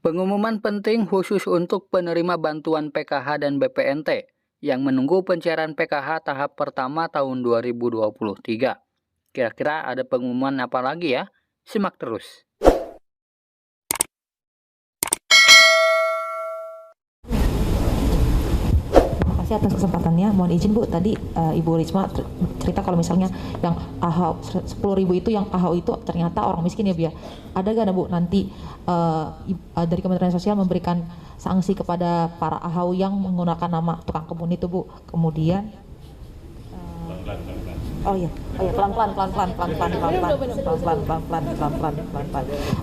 Pengumuman penting khusus untuk penerima bantuan PKH dan BPNT yang menunggu pencairan PKH tahap pertama tahun 2023. Kira-kira ada pengumuman apa lagi ya? Simak terus. Terima kasih atas kesempatannya. Mohon izin Bu, tadi Ibu Risma cerita kalau misalnya yang AHO 10.000 itu yang AHO itu ternyata orang miskin ya Bu ya. Ada gak Bu nanti dari Kementerian Sosial memberikan sanksi kepada para AHO yang menggunakan nama tukang kebun itu Bu? Kemudian pelan-pelan.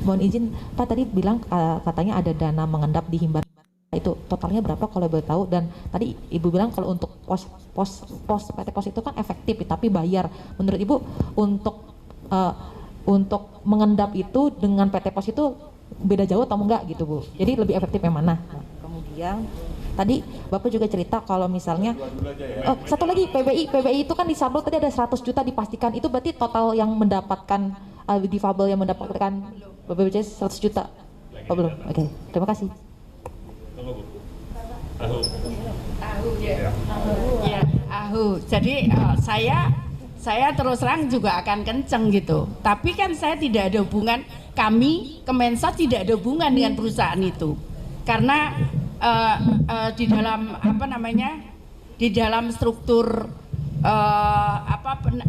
Mohon izin Pak, tadi bilang katanya ada dana mengendap di Himbar, itu totalnya berapa kalau boleh tahu? Dan tadi Ibu bilang kalau untuk pos PT Pos itu kan efektif tapi bayar. Menurut Ibu untuk mengendap itu dengan PT Pos itu beda jauh atau enggak gitu Bu? Jadi lebih efektif yang mana? Nah, kemudian tadi Bapak juga cerita kalau misalnya satu lagi PBI itu kan di Sablo tadi ada 100 juta dipastikan, itu berarti total yang mendapatkan difabel yang mendapatkan BPJS 100 juta. Oh belum? Oke, terima kasih. Ahu. Jadi saya terus terang juga akan kenceng gitu. Tapi kan saya tidak ada hubungan, kami Kemensos tidak ada hubungan dengan perusahaan itu. Karena di dalam di dalam struktur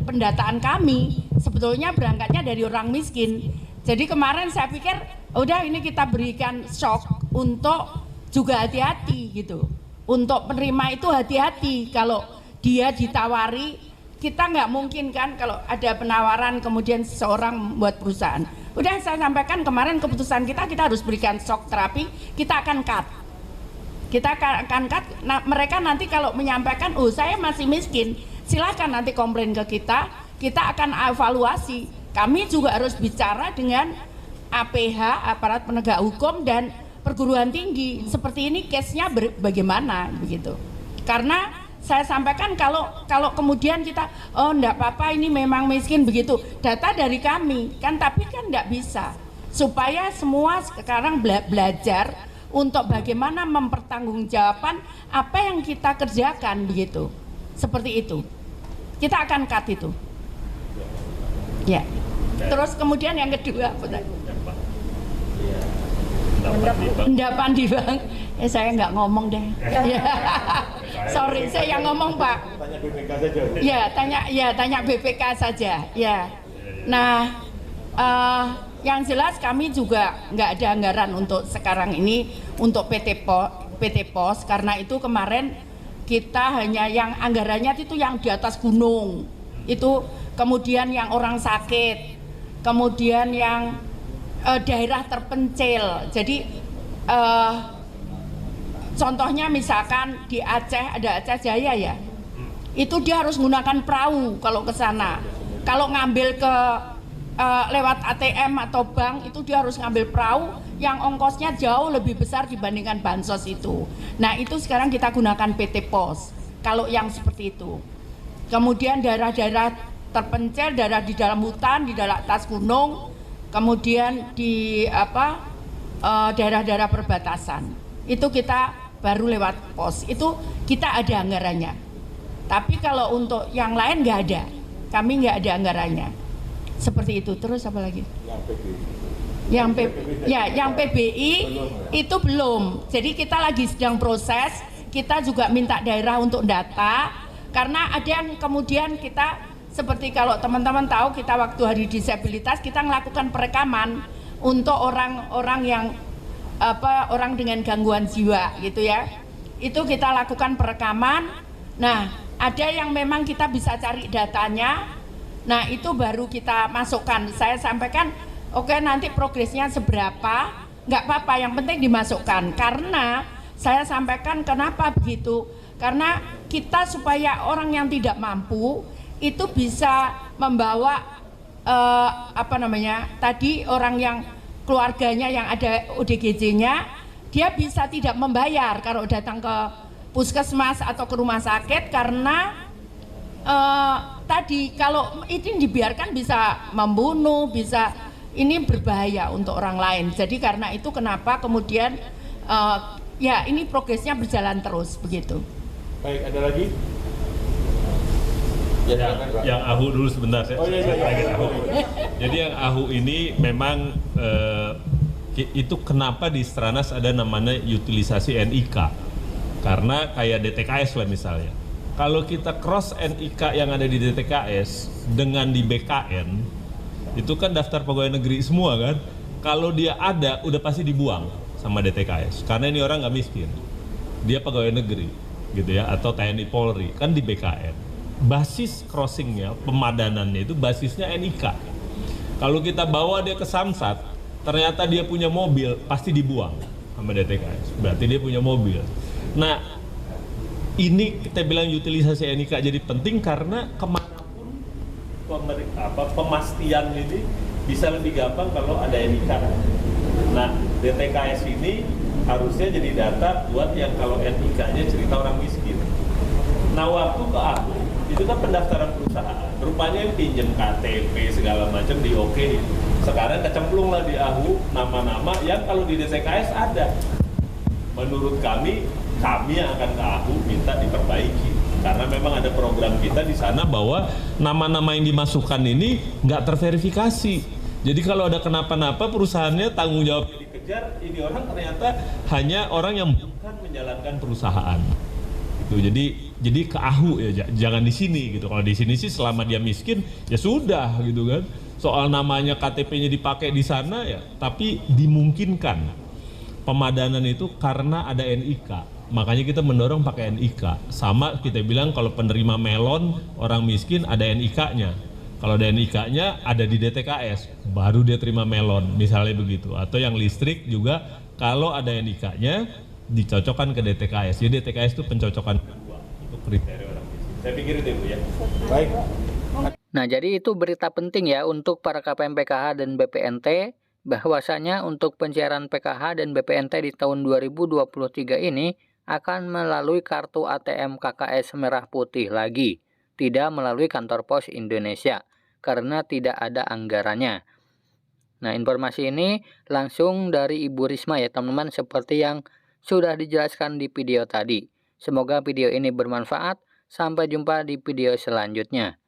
pendataan kami sebetulnya berangkatnya dari orang miskin. Jadi kemarin saya pikir udah ini kita berikan shock untuk juga hati-hati gitu. Untuk penerima itu hati-hati, kalau dia ditawari, kita nggak mungkin kan kalau ada penawaran kemudian seseorang buat perusahaan. Udah saya sampaikan kemarin keputusan kita harus berikan shock terapi, kita akan cut. Nah, mereka nanti kalau menyampaikan, oh saya masih miskin, silahkan nanti komplain ke kita akan evaluasi. Kami juga harus bicara dengan APH, aparat penegak hukum, dan perguruan tinggi, seperti ini case-nya bagaimana begitu. Karena saya sampaikan kalau kemudian kita enggak apa-apa ini memang miskin begitu, data dari kami kan, tapi kan enggak bisa. Supaya semua sekarang belajar untuk bagaimana mempertanggungjawabkan apa yang kita kerjakan begitu. Seperti itu. Kita akan cut itu. Ya. Terus kemudian yang kedua apa tadi? Endapan di bank, saya nggak ngomong deh. Sorry, saya yang ngomong Pak. Tanya BPK saja. Tanya BPK saja. Ya. Nah, yang jelas kami juga nggak ada anggaran untuk sekarang ini untuk PT Pos karena itu kemarin kita hanya yang anggarannya itu yang di atas gunung itu, kemudian yang orang sakit, kemudian yang daerah terpencil. Jadi contohnya misalkan di Aceh ada Aceh Jaya ya, itu dia harus menggunakan perahu kalau ke sana. Kalau ngambil ke lewat ATM atau bank itu dia harus ngambil perahu yang ongkosnya jauh lebih besar dibandingkan bansos itu. Nah itu sekarang kita gunakan PT Pos kalau yang seperti itu. Kemudian daerah-daerah terpencil, daerah di dalam hutan, di dalam atas gunung, kemudian di daerah-daerah perbatasan itu kita baru lewat pos, itu kita ada anggarannya. Tapi kalau untuk yang lain nggak ada, kami nggak ada anggarannya. Seperti itu. Terus apa lagi? Yang PBI itu belum. Jadi kita lagi sedang proses. Kita juga minta daerah untuk data, karena ada yang kemudian kita, seperti kalau teman-teman tahu, kita waktu hari disabilitas kita melakukan perekaman untuk orang-orang yang orang dengan gangguan jiwa gitu ya. Itu kita lakukan perekaman. Nah, ada yang memang kita bisa cari datanya. Nah, itu baru kita masukkan. Saya sampaikan, oke, nanti progresnya seberapa, nggak apa-apa, yang penting dimasukkan. Karena saya sampaikan kenapa begitu? Karena kita supaya orang yang tidak mampu itu bisa membawa tadi orang yang keluarganya yang ada ODGJ-nya, dia bisa tidak membayar kalau datang ke puskesmas atau ke rumah sakit, karena tadi kalau ini dibiarkan bisa membunuh, bisa ini berbahaya untuk orang lain. Jadi karena itu kenapa kemudian ya ini progresnya berjalan terus begitu. Baik, ada lagi? Yang AHU dulu sebentar, saya terakhir AHU. Jadi yang AHU ini memang itu kenapa di Stranas ada namanya utilisasi NIK, karena kayak DTKS lah misalnya. Kalau kita cross NIK yang ada di DTKS dengan di BKN, itu kan daftar pegawai negeri semua kan. Kalau dia ada, udah pasti dibuang sama DTKS, karena ini orang nggak miskin, dia pegawai negeri gitu ya, atau TNI Polri kan di BKN. Basis crossingnya, pemadanannya itu basisnya NIK. Kalau kita bawa dia ke Samsat, ternyata dia punya mobil, pasti dibuang sama DTKS, berarti dia punya mobil. Nah, ini kita bilang utilisasi NIK jadi penting karena kemanapun pemastian ini bisa lebih gampang kalau ada NIK. Nah, DTKS ini harusnya jadi data buat yang kalau NIK-nya cerita orang miskin. Nah, waktu ke AHU, itu kan pendaftaran perusahaan, rupanya yang pinjam KTP segala macam di oke. Sekarang kecemplung lah di AHU nama-nama yang kalau di DTKS ada. Menurut kami yang akan ke AHU minta diperbaiki, karena memang ada program kita di sana bahwa nama-nama yang dimasukkan ini nggak terverifikasi. Jadi kalau ada kenapa-napa perusahaannya tanggung jawabnya dikejar, ini orang ternyata hanya orang yang bukan menjalankan perusahaan. Gitu. Jadi ke AHU ya, jangan di sini gitu. Kalau di sini sih selama dia miskin ya sudah gitu kan. Soal namanya KTP-nya dipakai di sana ya, tapi dimungkinkan pemadanan itu karena ada NIK. Makanya kita mendorong pakai NIK. Sama kita bilang kalau penerima melon orang miskin ada NIK-nya. Kalau ada NIK-nya ada di DTKS, baru dia terima melon, misalnya begitu. Atau yang listrik juga kalau ada NIK-nya dicocokkan ke DTKS. Jadi DTKS itu pencocokan kedua untuk kriteria orang miskin. Saya pikir itu Bu ya. Baik. Nah, jadi itu berita penting ya untuk para KPM PKH dan BPNT, bahwasanya untuk pencairan PKH dan BPNT di tahun 2023 ini akan melalui kartu ATM KKS merah putih lagi, tidak melalui kantor pos Indonesia, karena tidak ada anggarannya. Nah, informasi ini langsung dari Ibu Risma ya teman-teman, seperti yang sudah dijelaskan di video tadi. Semoga video ini bermanfaat. Sampai jumpa di video selanjutnya.